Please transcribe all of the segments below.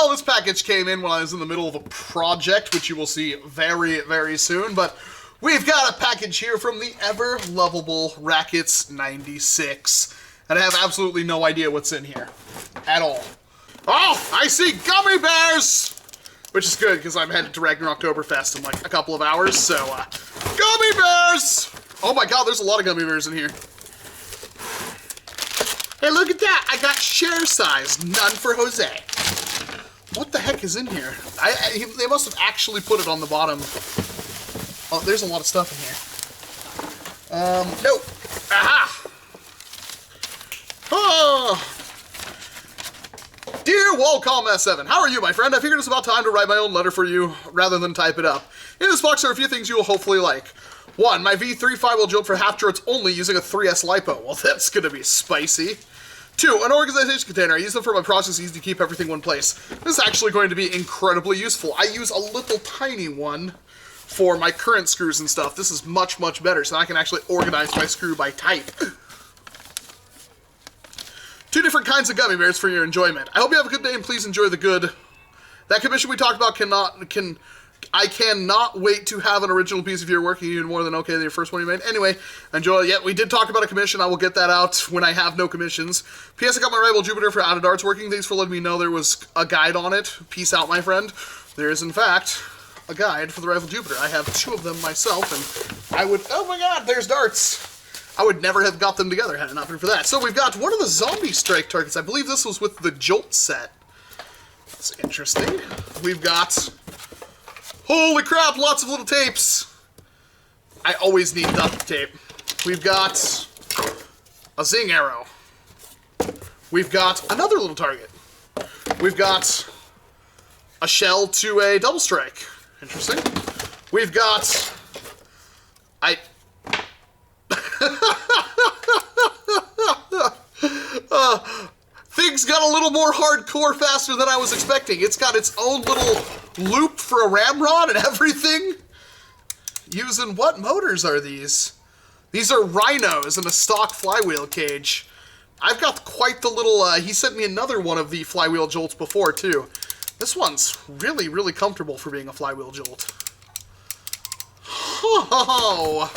Well, this package came in when I was in the middle of a project, which you will see very, very soon, but we've got a package here from the ever-lovable Rackets 96, and I have absolutely no idea what's in here at all. Oh, I see gummy bears! Which is good, because I'm headed to Ragnarok Oktoberfest in like a couple of hours, so, gummy bears! Oh my god, there's a lot of gummy bears in here. Hey, look at that! I got share size, none for Jose. What the heck is in here? They must have actually put it on the bottom. Oh, there's a lot of stuff in here. Nope. Aha! Oh! Dear Walcom S7, how are you, my friend? I figured it's about time to write my own letter for you, rather than type it up. In this box are a few things you will hopefully like. 1. My V3 flywheel jolt for half charts only using a 3S LiPo. Well, that's gonna be spicy. 2. An organization container. I use them for my processes to keep everything in one place. This is actually going to be incredibly useful. I use a little tiny one for my current screws and stuff. This is much, much better, so I can actually organize my screw by type. 2 different kinds of gummy bears for your enjoyment. I hope you have a good day and please enjoy the good. That commission we talked about I cannot wait to have an original piece of your work. You did more than okay, your first one you made. Anyway, enjoy. Yeah, we did talk about a commission. I will get that out when I have no commissions. P.S. I got my rival Jupiter for Out of Darts working. Thanks for letting me know there was a guide on it. Peace out, my friend. There is, in fact, a guide for the rival Jupiter. I have 2 of them myself, and I would... Oh my god, there's darts. I would never have got them together had it not been for that. So we've got one of the zombie strike targets. I believe this was with the Jolt set. That's interesting. We've got... Holy crap, lots of little tapes. I always need duct tape. We've got a zing arrow. We've got another little target. We've got a shell to a double strike. Interesting. We've got... Things got a little more hardcore faster than I was expecting. It's got its own little loop for a ramrod and everything. Using what motors are these? These are rhinos in a stock flywheel cage. I've got quite the little, he sent me another one of the flywheel jolts before too. This one's really, really comfortable for being a flywheel jolt. Oh,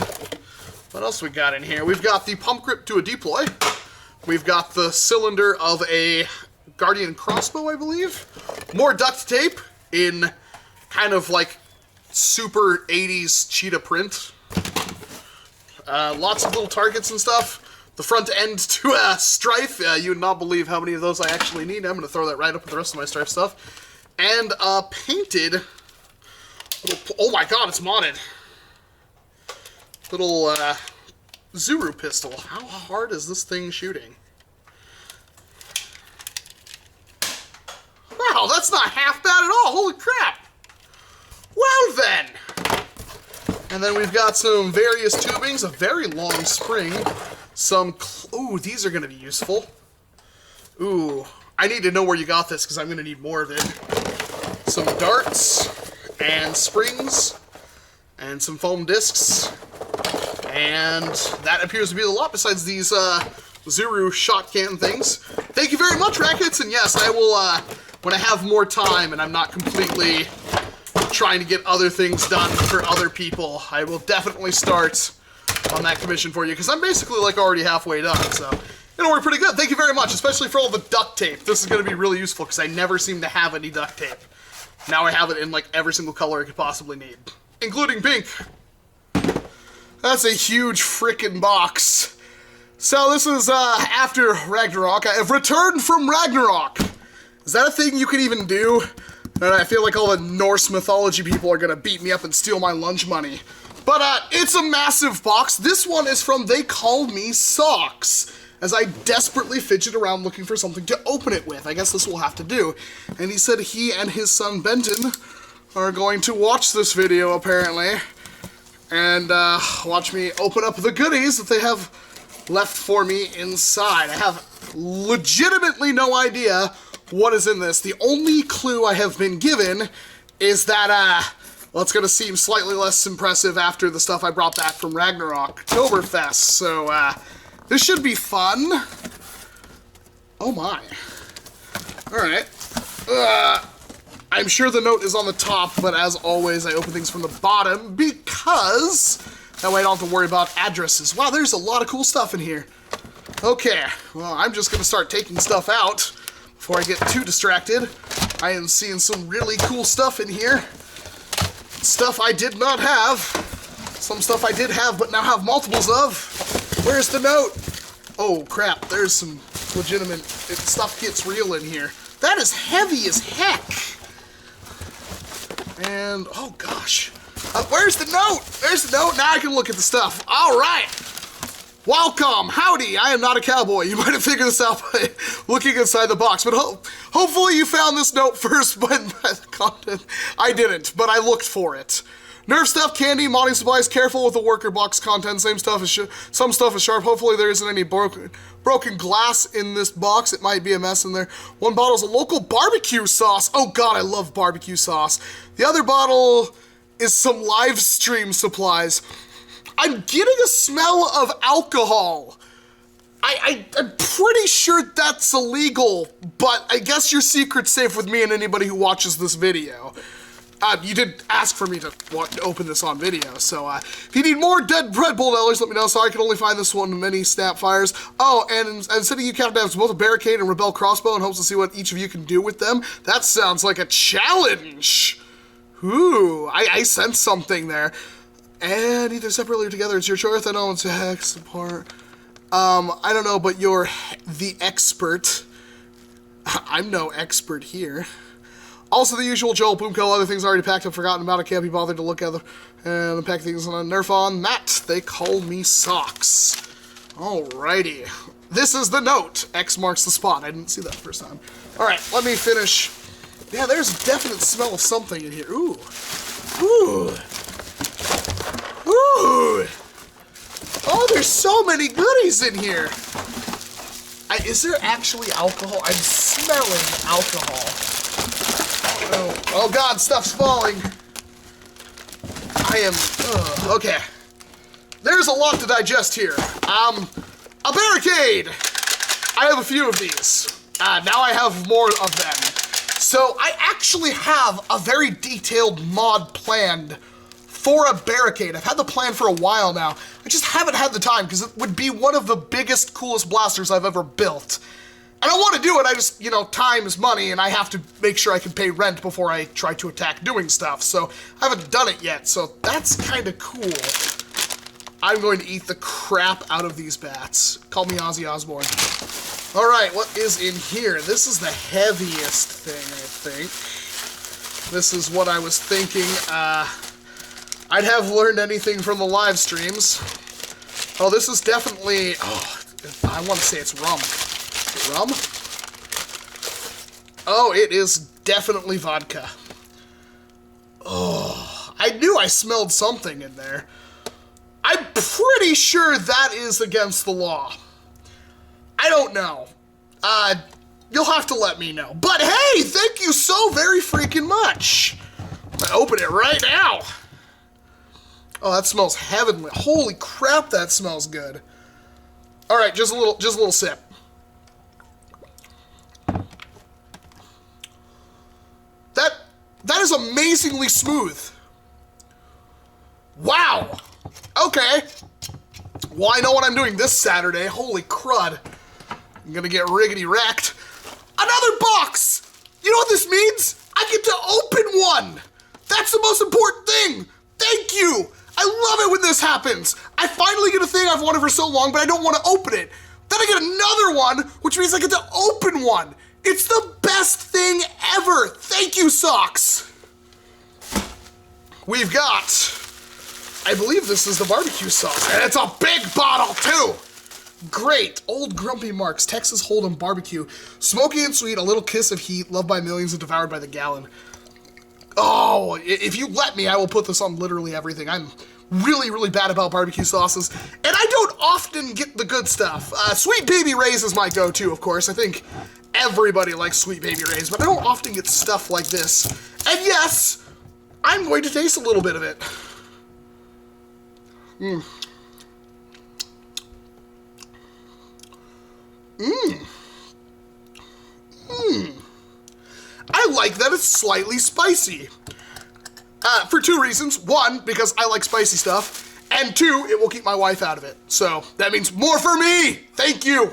what else we got in here? We've got the pump grip to a deploy. We've got the cylinder of a Guardian crossbow, I believe. More duct tape in kind of like super 80s cheetah print. Lots of little targets and stuff. The front end to a Strife. You would not believe how many of those I actually need. I'm going to throw that right up with the rest of my Strife stuff. And a painted little... Oh my god, it's modded. Little... Zuru pistol. How hard is this thing shooting? Wow, that's not half bad at all. Holy crap. Well then. And then we've got some various tubings, a very long spring, some... Ooh, these are going to be useful. Ooh, I need to know where you got this because I'm going to need more of it. Some darts and springs and some foam discs. And that appears to be the lot besides these Zuru shot can things. Thank you very much, Rackets, and yes, I will, when I have more time and I'm not completely trying to get other things done for other people, I will definitely start on that commission for you, because I'm basically like already halfway done, so it'll work pretty good. Thank you very much, especially for all the duct tape. This is going to be really useful, because I never seem to have any duct tape. Now I have it in like every single color I could possibly need, including pink. That's a huge frickin' box. So this is after Ragnarok. I have returned from Ragnarok. Is that a thing you can even do? And I feel like all the Norse mythology people are gonna beat me up and steal my lunch money. But it's a massive box. This one is from They Call Me Socks, as I desperately fidget around looking for something to open it with. I guess this will have to do. And he said he and his son Benjin are going to watch this video apparently. And watch me open up the goodies that they have left for me inside. I have legitimately no idea what is in this. The only clue I have been given is that, well, it's going to seem slightly less impressive after the stuff I brought back from Ragnarok Oktoberfest. So, this should be fun. Oh my. Alright. I'm sure the note is on the top, but as always, I open things from the bottom because that way I don't have to worry about addresses. Wow, there's a lot of cool stuff in here. Okay, well, I'm just gonna start taking stuff out before I get too distracted. I am seeing some really cool stuff in here. Stuff I did not have. Some stuff I did have, but now have multiples of. Where's the note? Oh, crap, there's some legitimate, stuff gets real in here. That is heavy as heck. And, oh gosh. Where's the note? There's the note. Now I can look at the stuff. All right. Welcome. Howdy. I am not a cowboy. You might have figured this out by looking inside the box. But hopefully you found this note first by the content. I didn't, but I looked for it. Nerf stuff, candy, modding supplies. Careful with the worker box content. Some stuff is sharp. Hopefully there isn't any broken glass in this box. It might be a mess in there. One bottle is a local barbecue sauce. Oh God, I love barbecue sauce. The other bottle is some live stream supplies. I'm getting a smell of alcohol. I'm pretty sure that's illegal, but I guess your secret's safe with me and anybody who watches this video. You did ask for me to open this on video, so if you need more Dead Red Bull dollars, let me know. Sorry, I can only find this one in many snap fires. Oh, and instead of you captain both a barricade and rebel crossbow in hopes to see what each of you can do with them. That sounds like a challenge. Ooh, I sense something there. And either separately or together, it's your choice. I know it's a hex apart. I don't know, but you're the expert. I'm no expert here. Also, the usual Joel Boomco, other things already packed up, forgotten about. I can't be bothered to look at them and unpack things on a Nerf on that. They call me Socks. Alrighty. This is the note. X marks the spot. I didn't see that first time. Alright, let me finish. Yeah, there's a definite smell of something in here. Ooh. Ooh. Ooh. Oh, there's so many goodies in here. Is there actually alcohol? I'm smelling alcohol. Oh God, stuff's falling. I am, okay. There's a lot to digest here. A barricade. I have a few of these. Now I have more of them. So I actually have a very detailed mod planned for a barricade. I've had the plan for a while now. I just haven't had the time because it would be one of the biggest, coolest blasters I've ever built. And I want to do it, I just, time is money, and I have to make sure I can pay rent before I try to attack doing stuff, so I haven't done it yet, so that's kind of cool. I'm going to eat the crap out of these bats. Call me Ozzy Osbourne. Alright, what is in here? This is the heaviest thing, I think. This is what I was thinking. I'd have learned anything from the live streams. Oh, this is definitely, I want to say it's rum. Rum? Oh, it is definitely vodka. Oh, I knew I smelled something in there. I'm pretty sure that is against the law. I don't know. You'll have to let me know. But hey, thank you so very freaking much. I'm gonna open it right now. Oh, that smells heavenly. Holy crap, that smells good. All right, just a little sip. That is amazingly smooth. Wow. Okay. Well, I know what I'm doing this Saturday. Holy crud. I'm gonna get riggedy wrecked. Another box! You know what this means? I get to open one! That's the most important thing! Thank you! I love it when this happens! I finally get a thing I've wanted for so long, but I don't want to open it. Then I get another one, which means I get to open one. It's the best thing ever! Thank you, Socks! We've got, I believe this is the barbecue sauce, and it's a big bottle, too! Great. Old Grumpy Marks, Texas Hold'em Barbecue. Smoky and sweet, a little kiss of heat, loved by millions and devoured by the gallon. Oh, if you let me, I will put this on literally everything. I'm really, really bad about barbecue sauces, and I don't often get the good stuff. Sweet Baby Ray's is my go-to, of course. I think everybody likes Sweet Baby Ray's, but I don't often get stuff like this. And yes, I'm going to taste a little bit of it. I like that it's slightly spicy. For two reasons. One, because I like spicy stuff. And two, it will keep my wife out of it. So that means more for me. Thank you.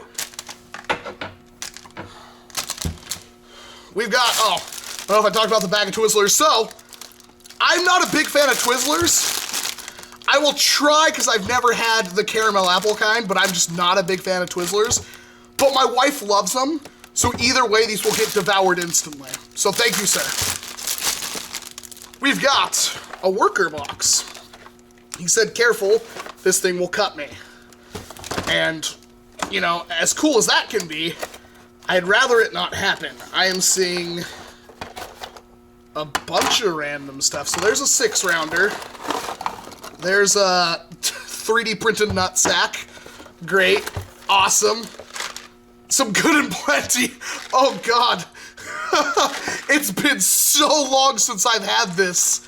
We've got, I don't know if I talked about the bag of Twizzlers. So I'm not a big fan of Twizzlers. I will try because I've never had the caramel apple kind, but I'm just not a big fan of Twizzlers. But my wife loves them. So either way, these will get devoured instantly. So thank you, sir. We've got a worker box. He said, careful, this thing will cut me. And, you know, as cool as that can be, I'd rather it not happen. I am seeing a bunch of random stuff. So there's a 6-rounder. There's a 3D printed nutsack. Great. Awesome. Some good and plenty. Oh, God. It's been so long since I've had this.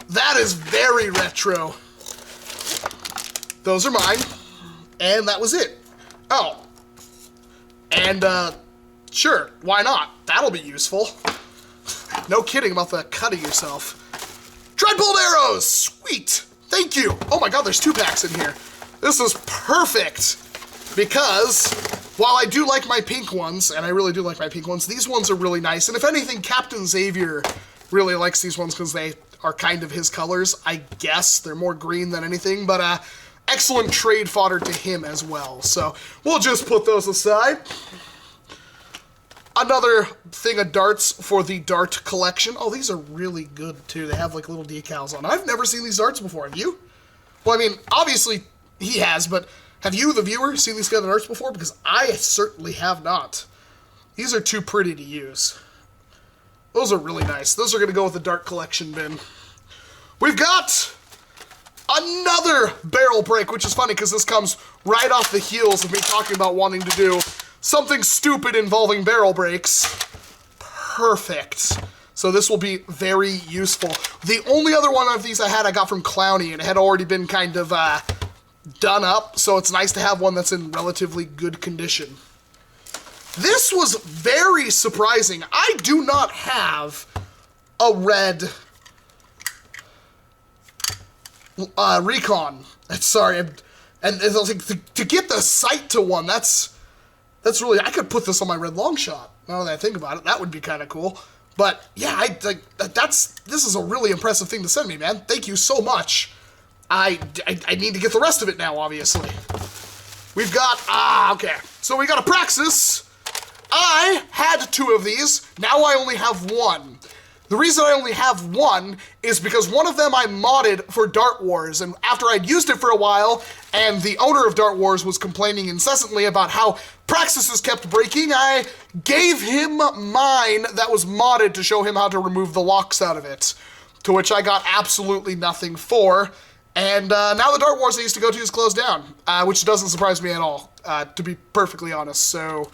That is very retro. Those are mine. And that was it. Oh. And, sure, why not? That'll be useful. No kidding about the cutting yourself. Dreadbolt arrows! Sweet! Thank you! Oh my god, there's 2 packs in here. This is perfect. Because, while I do like my pink ones, and I really do like my pink ones, these ones are really nice. And if anything, Captain Xavier really likes these ones because they are kind of his colors. I guess they're more green than anything, but excellent trade fodder to him as well. So we'll just put those aside. Another thing of darts for the dart collection. Oh, these are really good too. They have like little decals on. I've never seen these darts before. Have you? Well, I mean, obviously he has, but have you, the viewer, seen these kind of darts before? Because I certainly have not. These are too pretty to use. Those are really nice. Those are going to go with the dart collection bin. We've got another barrel break, which is funny because this comes right off the heels of me talking about wanting to do something stupid involving barrel breaks. Perfect. So this will be very useful. The only other one of these I got from Clowny, and it had already been kind of done up, so it's nice to have one that's in relatively good condition. This was very surprising. I do not have a red Recon. Sorry, and to get the sight to one, that's really, I could put this on my red long shot. Now that I think about it, that would be kind of cool. But yeah, this is a really impressive thing to send me, man. Thank you so much. I need to get the rest of it now, obviously. We've got, okay. So we got a Praxis. I had 2 of these. Now I only have 1. The reason I only have 1 is because one of them I modded for Dart Wars, and after I'd used it for a while, and the owner of Dart Wars was complaining incessantly about how Praxis kept breaking, I gave him mine that was modded to show him how to remove the locks out of it, to which I got absolutely nothing for, and now the Dart Wars I used to go to is closed down, which doesn't surprise me at all, to be perfectly honest, so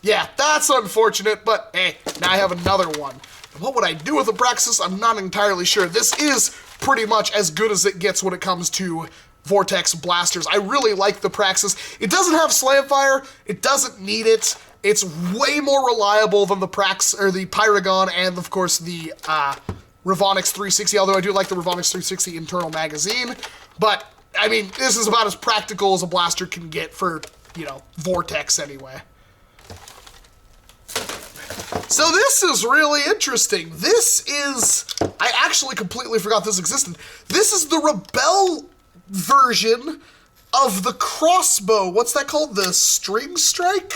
yeah, that's unfortunate, but hey, now I have another one. What would I do with the Praxis? I'm not entirely sure. This is pretty much as good as it gets when it comes to Vortex blasters. I really like the Praxis. It doesn't have Slamfire. It doesn't need it. It's way more reliable than the the Pyragon and, of course, the Ravonix 360, although I do like the Ravonix 360 internal magazine. But, I mean, this is about as practical as a blaster can get for, you know, Vortex anyway. So this is really interesting. This is, I actually completely forgot this existed. This is the Rebel version of the crossbow. What's that called? The String Strike?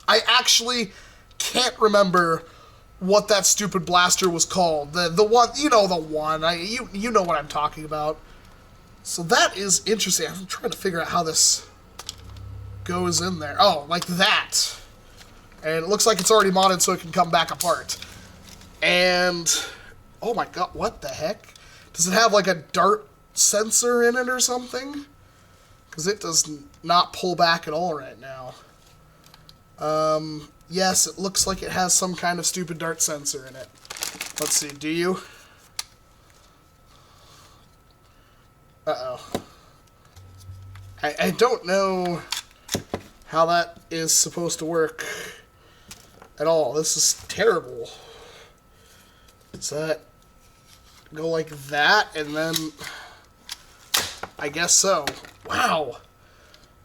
I actually can't remember what that stupid blaster was called. The one, you know the one. You know what I'm talking about. So that is interesting. I'm trying to figure out how this goes in there. Oh, like that. And it looks like it's already modded so it can come back apart. And, oh my god, what the heck? Does it have like a dart sensor in it or something? Because it does not pull back at all right now. Yes, it looks like it has some kind of stupid dart sensor in it. Let's see, do you? Uh-oh. I don't know how that is supposed to work at all. This is terrible. Does that go like that? And then... I guess so. Wow.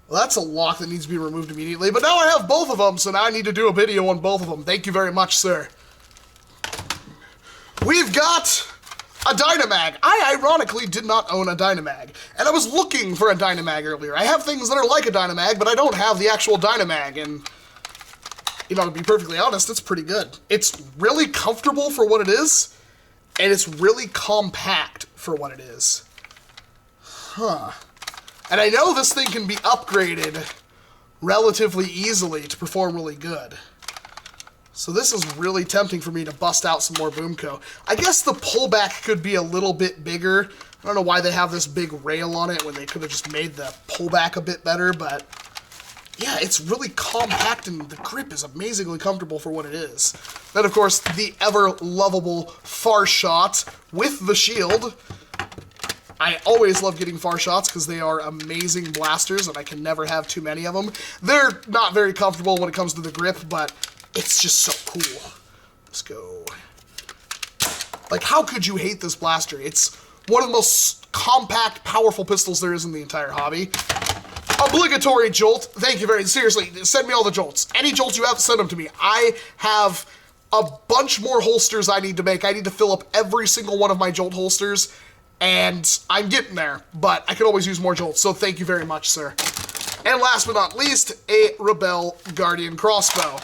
Well, that's a lock that needs to be removed immediately. But now I have both of them, so now I need to do a video on both of them. Thank you very much, sir. We've got a Dynamag. I ironically did not own a Dynamag, and I was looking for a Dynamag earlier. I have things that are like a Dynamag, but I don't have the actual Dynamag, and, you know, to be perfectly honest, it's pretty good. It's really comfortable for what it is, and it's really compact for what it is. Huh. And I know this thing can be upgraded relatively easily to perform really good. So this is really tempting for me to bust out some more Boomco. I guess the pullback could be a little bit bigger. I don't know why they have this big rail on it when they could have just made the pullback a bit better, but yeah, it's really compact and the grip is amazingly comfortable for what it is. Then, of course, the ever-lovable Far Shot with the shield. I always love getting Far Shots because they are amazing blasters and I can never have too many of them. They're not very comfortable when it comes to the grip, but it's just so cool. Let's go. Like, how could you hate this blaster? It's one of the most compact, powerful pistols there is in the entire hobby. Obligatory jolt. Thank you very much. Seriously, send me all the jolts. Any jolts you have, send them to me. I have a bunch more holsters I need to make. I need to fill up every single one of my jolt holsters, and I'm getting there, but I could always use more jolts, so thank you very much, sir. And last but not least, a Rebel Guardian crossbow.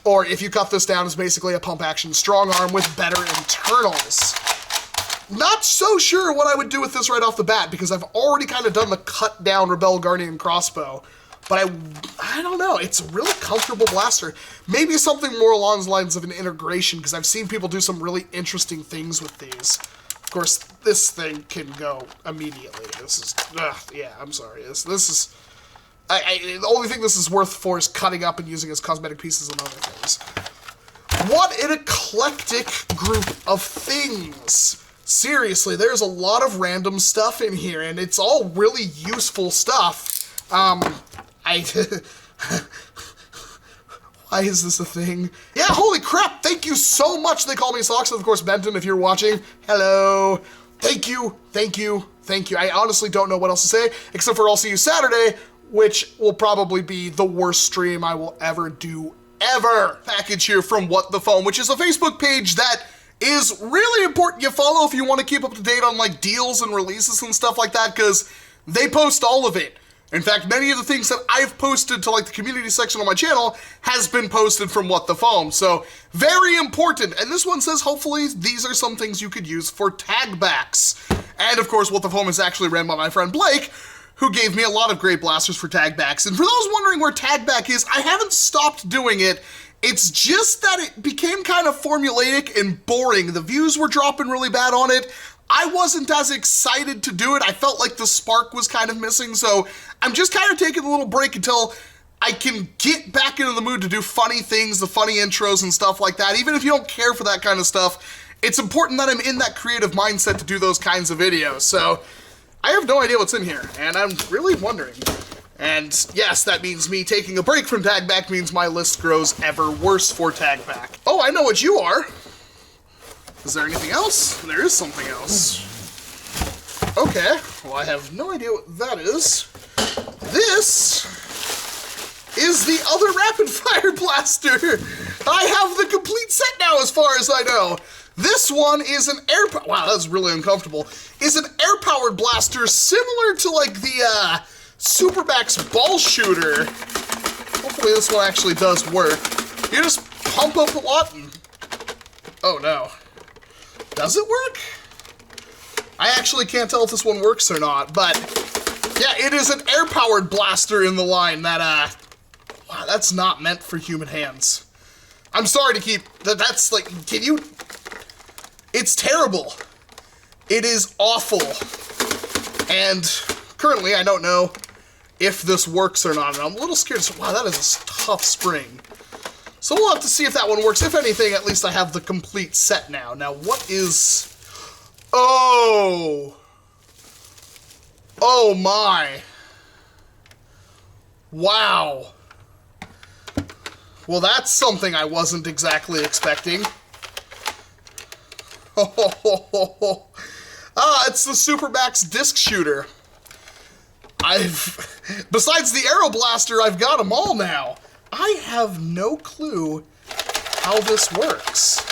Or if you cut this down, it's basically a pump-action strong arm with better internals. Not so sure what I would do with this right off the bat, because I've already kind of done the cut-down Rebel Guardian crossbow. But I don't know, it's a really comfortable blaster. Maybe something more along the lines of an integration, because I've seen people do some really interesting things with these. Of course, this thing can go immediately. This is, yeah, I'm sorry. This is... the only thing this is worth for is cutting up and using as cosmetic pieces and other things. What an eclectic group of things. Seriously, there's a lot of random stuff in here, and it's all really useful stuff. Why is this a thing? Yeah, holy crap, thank you so much. They call me Socks, and of course, Benjin, if you're watching, hello. Thank you, thank you, thank you. I honestly don't know what else to say, except for I'll see you Saturday, which will probably be the worst stream I will ever do, ever. Package here from What the Foam, which is a Facebook page that is really important you follow if you want to keep up to date on like deals and releases and stuff like that, because they post all of it. In fact, many of the things that I've posted to like the community section on my channel has been posted from What the Foam, so very important. And this one says, hopefully these are some things you could use for tagbacks. And of course, What the Foam is actually ran by my friend Blake, who gave me a lot of great blasters for tagbacks. And for those wondering where tagback is, I haven't stopped doing it. It's just that it became kind of formulaic and boring. The views were dropping really bad on it. I wasn't as excited to do it. I felt like the spark was kind of missing, so I'm just kind of taking a little break until I can get back into the mood to do funny things, the funny intros and stuff like that. Even if you don't care for that kind of stuff, it's important that I'm in that creative mindset to do those kinds of videos. So I have no idea what's in here, and I'm really wondering. And yes, that means me taking a break from tagback means my list grows ever worse for tagback. Oh, I know what you are. Is there anything else? There is something else. Okay, well, I have no idea what that is. This is the other rapid fire blaster. I have the complete set now as far as I know. This one is an wow, that's really uncomfortable. Is an air-powered blaster similar to like the Supermax ball shooter. Hopefully this one actually does work. You just pump up a lot and... oh no. Does it work? I actually can't tell if this one works or not, but yeah, it is an air-powered blaster in the line that, wow, that's not meant for human hands. I'm sorry to keep, that's like, can you, it's terrible. It is awful. And currently I don't know if this works or not, and I'm a little scared. So, wow, that is a tough spring. So we'll have to see if that one works. If anything, at least I have the complete set now. Now, what is... oh! Oh my! Wow! Well, that's something I wasn't exactly expecting. It's the Supermax disc shooter. Besides the Aero Blaster, I've got them all now. I have no clue how this works.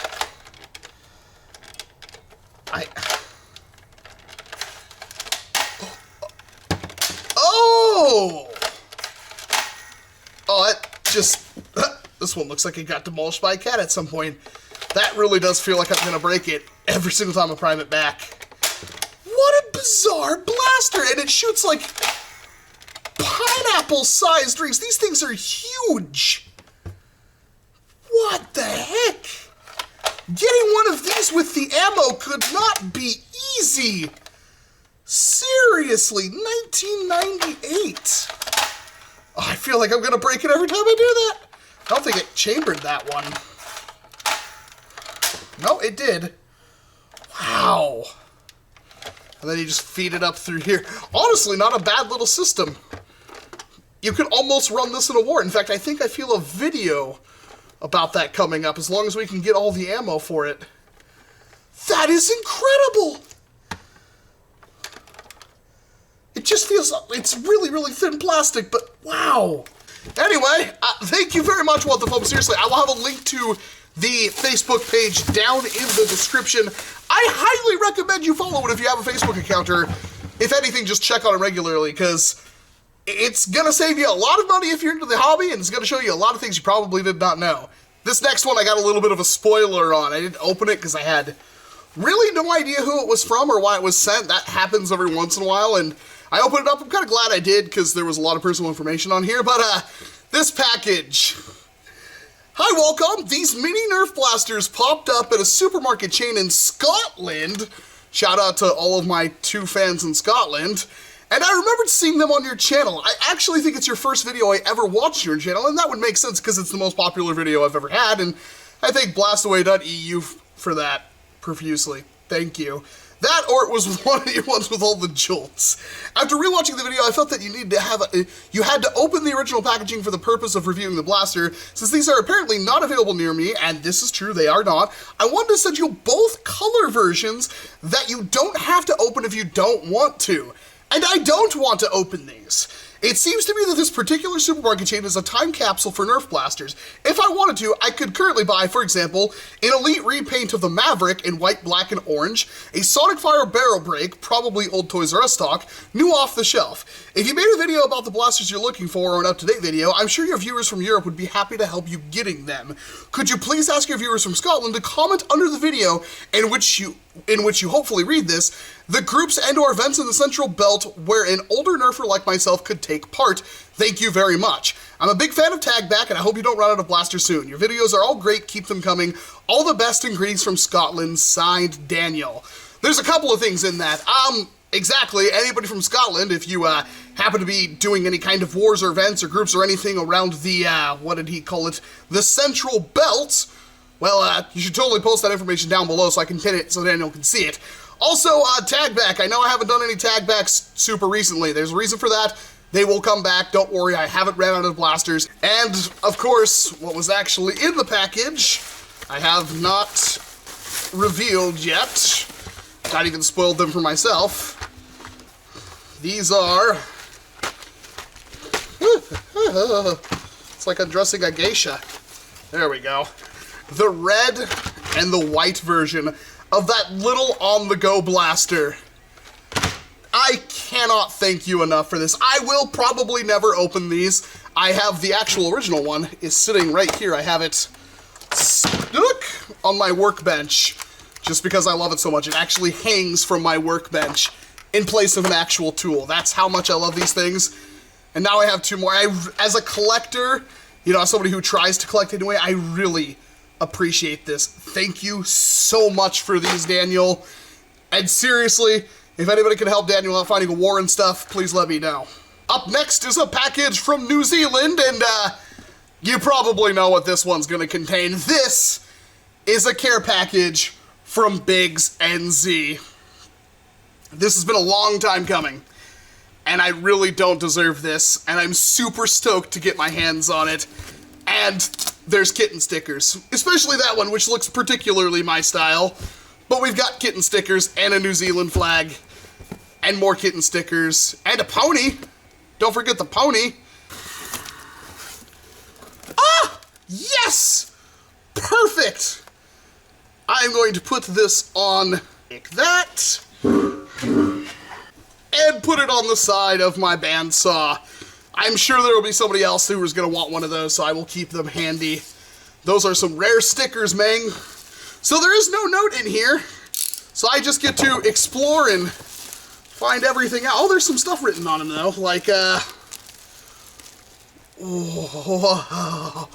Oh! Oh, it just... This one looks like it got demolished by a cat at some point. That really does feel like I'm going to break it every single time I prime it back. What a bizarre blaster! And it shoots like pineapple-sized rings. These things are huge. What the heck? Getting one of these with the ammo could not be easy. Seriously, 1998. Oh, I feel like I'm going to break it every time I do that. I don't think it chambered that one. No, it did. Wow. And then you just feed it up through here. Honestly, not a bad little system. You could almost run this in a war. In fact, I think I feel a video about that coming up, as long as we can get all the ammo for it. That is incredible! It just feels, it's really, really thin plastic, but wow. Anyway, thank you very much, What the Foam. Seriously, I will have a link to the Facebook page down in the description. I highly recommend you follow it if you have a Facebook account, or if anything, just check on it regularly, because it's gonna save you a lot of money if you're into the hobby, and it's gonna show you a lot of things you probably did not know. This next one I got a little bit of a spoiler on. I didn't open it because I had really no idea who it was from or why it was sent. That happens every once in a while, and I opened it up. I'm kind of glad I did, because there was a lot of personal information on here, but this package. Hi, Walcom. These mini Nerf blasters popped up at a supermarket chain in Scotland. Shout out to all of my 2 fans in Scotland. And I remembered seeing them on your channel. I actually think it's your first video I ever watched on your channel, and that would make sense because it's the most popular video I've ever had, and I thank blastaway.eu for that profusely. Thank you. That, or it was one of your ones with all the jolts. After rewatching the video, I felt that you needed to have you had to open the original packaging for the purpose of reviewing the blaster. Since these are apparently not available near me, and this is true, they are not, I wanted to send you both color versions that you don't have to open if you don't want to. And I don't want to open these. It seems to me that this particular supermarket chain is a time capsule for Nerf blasters. If I wanted to, I could currently buy, for example, an Elite repaint of the Maverick in white, black, and orange, a Sonic Fire barrel break, probably old Toys R Us stock, new off the shelf. If you made a video about the blasters you're looking for, or an up-to-date video, I'm sure your viewers from Europe would be happy to help you getting them. Could you please ask your viewers from Scotland to comment under the video in which you hopefully read this, the groups and or events in the Central Belt where an older Nerfer like myself could take part. Thank you very much. I'm a big fan of Tagback, and I hope you don't run out of blasters soon. Your videos are all great, keep them coming. All the best and greetings from Scotland, signed Daniel. There's a couple of things in that. Exactly, anybody from Scotland, if you happen to be doing any kind of wars or events or groups or anything around the, what did he call it, the Central Belt, well, you should totally post that information down below so I can pin it so Daniel can see it. Also, Tagback. I know I haven't done any Tagbacks super recently. There's a reason for that. They will come back. Don't worry, I haven't ran out of blasters. And, of course, what was actually in the package, I have not revealed yet. Not even spoiled them for myself. These are... It's like undressing a geisha. There we go. The red and the white version of that little on-the-go blaster. I cannot thank you enough for this. I will probably never open these. I have the actual original one is sitting right here. I have it stuck on my workbench just because I love it so much. It actually hangs from my workbench in place of an actual tool. That's how much I love these things. And now I have 2 more. As a collector, you know, as somebody who tries to collect anyway, I really appreciate this. Thank you so much for these, Daniel. And seriously, if anybody can help Daniel out finding a war and stuff, please let me know. Up next is a package from New Zealand, and you probably know what this one's going to contain. This is a care package from Biggs NZ. This has been a long time coming, and I really don't deserve this, and I'm super stoked to get my hands on it. And there's kitten stickers, especially that one, which looks particularly my style. But we've got kitten stickers and a New Zealand flag and more kitten stickers and a pony. Don't forget the pony. Ah! Yes! Perfect! I'm going to put this on like that and put it on the side of my bandsaw. I'm sure there will be somebody else who is going to want one of those, so I will keep them handy. Those are some rare stickers, Meng. So there is no note in here, so I just get to explore and find everything out. Oh, there's some stuff written on them, though, like, oh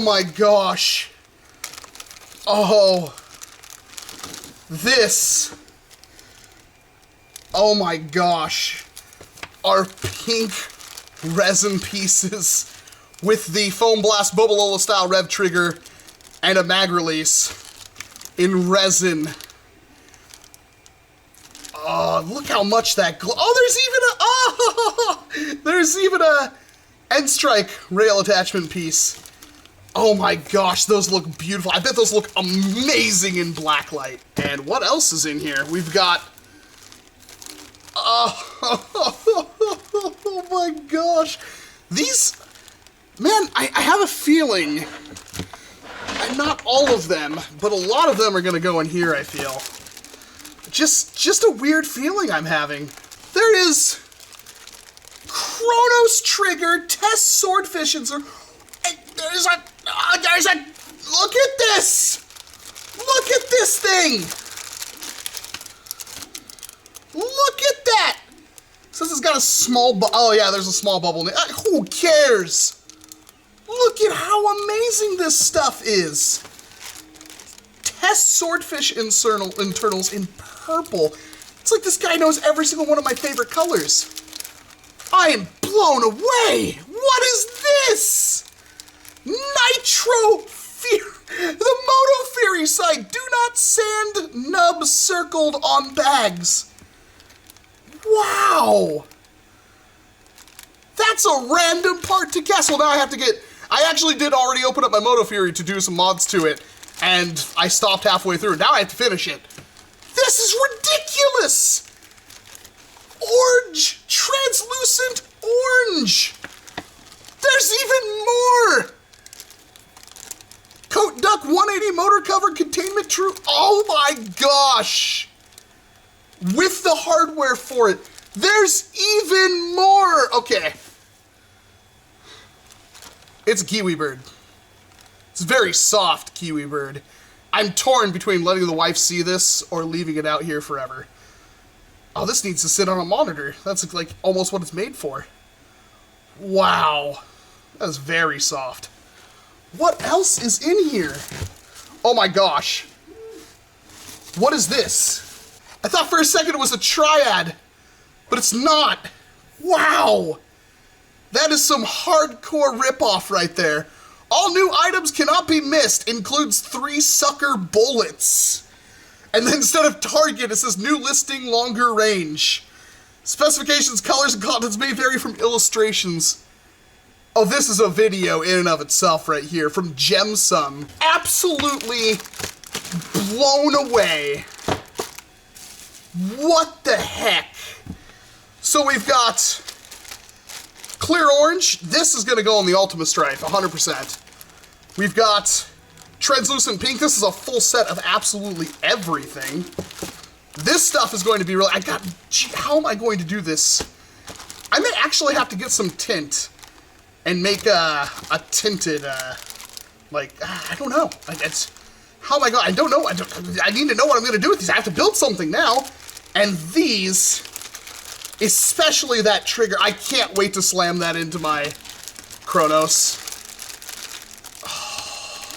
my gosh. Oh, this, oh my gosh, are pink resin pieces with the Foam Blast Bubolola style rev trigger and a mag release in resin. Oh, look how much that there's even a end strike rail attachment piece. Oh my gosh, those look beautiful. I bet those look amazing in blacklight. And what else is in here? We've got, oh my gosh. These, man, I have a feeling, and not all of them, but a lot of them are gonna go in here, I feel. Just a weird feeling I'm having. There is Chronos Trigger Test Swordfish Insert. There's a, look at this! Look at this thing! Look at that! It says it's got a small oh yeah, there's a small bubble in it. Who cares? Look at how amazing this stuff is. Test Swordfish internals in purple. It's like this guy knows every single one of my favorite colors. I am blown away! What is this? Nitro Fury! The Moto Fury site! Do not sand nub circled on bags. Wow! That's a random part to guess. Well, now I have to get... I actually did already open up my Moto Fury to do some mods to it, and I stopped halfway through. Now I have to finish it. This is ridiculous! Orange! Translucent orange! There's even more! Coat Duck 180 motor cover containment true. Oh my gosh! With the hardware for it. There's even more! Okay. It's a kiwi bird. It's a very soft kiwi bird. I'm torn between letting the wife see this or leaving it out here forever. Oh, this needs to sit on a monitor. That's like almost what it's made for. Wow. That's very soft. What else is in here? Oh my gosh. What is this? I thought for a second it was a triad, but it's not. Wow. That is some hardcore ripoff right there. All new items cannot be missed. Includes 3 sucker bullets. And then instead of target, it says new listing, longer range. Specifications, colors, and contents may vary from illustrations. Oh, this is a video in and of itself right here from Gemsum. Absolutely blown away. What the heck? So we've got clear orange. This is going to go on the Ultima Strife, 100%. We've got translucent pink. This is a full set of absolutely everything. This stuff is going to be real. How am I going to do this? I may actually have to get some tint and make a tinted, I don't know. How am I going? I don't know. I need to know what I'm going to do with these. I have to build something now. And these, especially that trigger, I can't wait to slam that into my Chronos. Oh,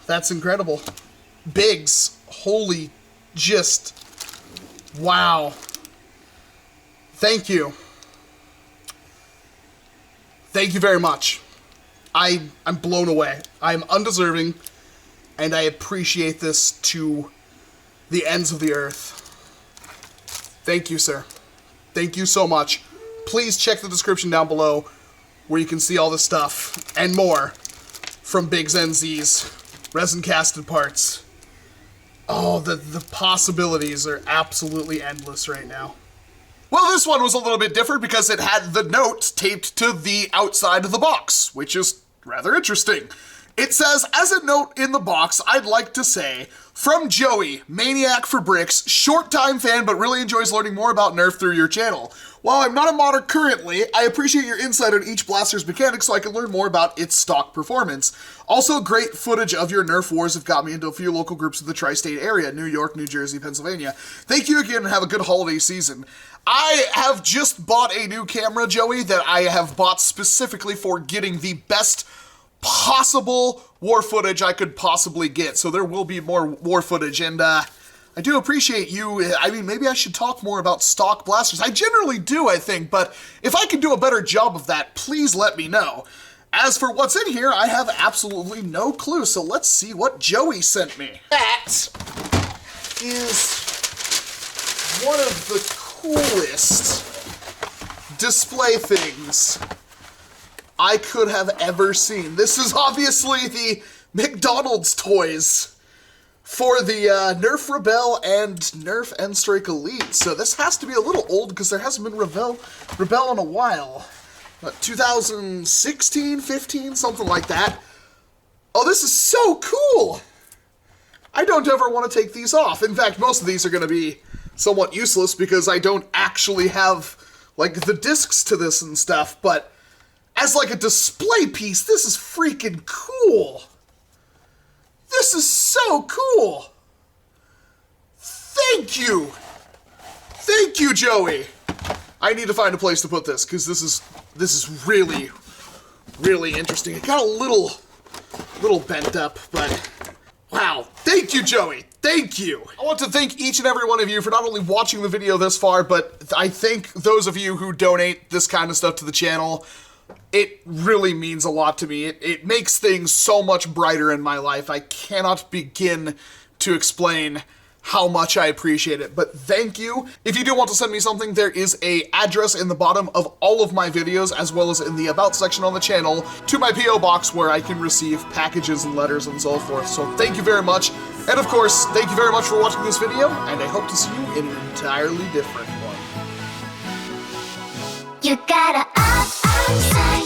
that's incredible. Bigs, holy, just, wow. Thank you. Thank you very much. I'm blown away. I'm undeserving, and I appreciate this to the ends of the earth. Thank you, sir. Thank you so much. Please check the description down below where you can see all this stuff and more from Big's NZ's resin casted parts. Oh, the possibilities are absolutely endless right now. Well, this one was a little bit different because it had the note taped to the outside of the box, which is rather interesting. It says, as a note in the box, I'd like to say, from Joey, Maniac for Bricks, short-time fan but really enjoys learning more about Nerf through your channel. While I'm not a modder currently, I appreciate your insight on each blaster's mechanics so I can learn more about its stock performance. Also, great footage of your Nerf wars have got me into a few local groups of the tri-state area, New York, New Jersey, Pennsylvania. Thank you again and have a good holiday season. I have just bought a new camera, Joey, that I have bought specifically for getting the best possible war footage I could possibly get. So there will be more war footage, and I do appreciate you. I mean, maybe I should talk more about stock blasters. I generally do, I think, but if I can do a better job of that, please let me know. As for what's in here, I have absolutely no clue, so let's see what Joey sent me. That is one of the coolest display things I could have ever seen. This is obviously the McDonald's toys for the Nerf Rebel and Nerf N-Strike Elite. So this has to be a little old because there hasn't been Rebel in a while. 2016, 15, something like that. Oh, this is so cool! I don't ever want to take these off. In fact, most of these are going to be somewhat useless because I don't actually have, like, the discs to this and stuff, but as, like, a display piece, this is freaking cool! This is so cool! Thank you! Thank you, Joey! I need to find a place to put this, because this is really, really interesting. It got a little bent up, but wow. Thank you, Joey! Thank you! I want to thank each and every one of you for not only watching the video this far, but I thank those of you who donate this kind of stuff to the channel. It really means a lot to me. It makes things so much brighter in my life. I cannot begin to explain how much I appreciate it, but thank you. If you do want to send me something, there is an address in the bottom of all of my videos, as well as in the About section on the channel, to my P.O. box where I can receive packages and letters and so forth. So thank you very much. And of course, thank you very much for watching this video, and I hope to see you in an entirely different one. You gotta up,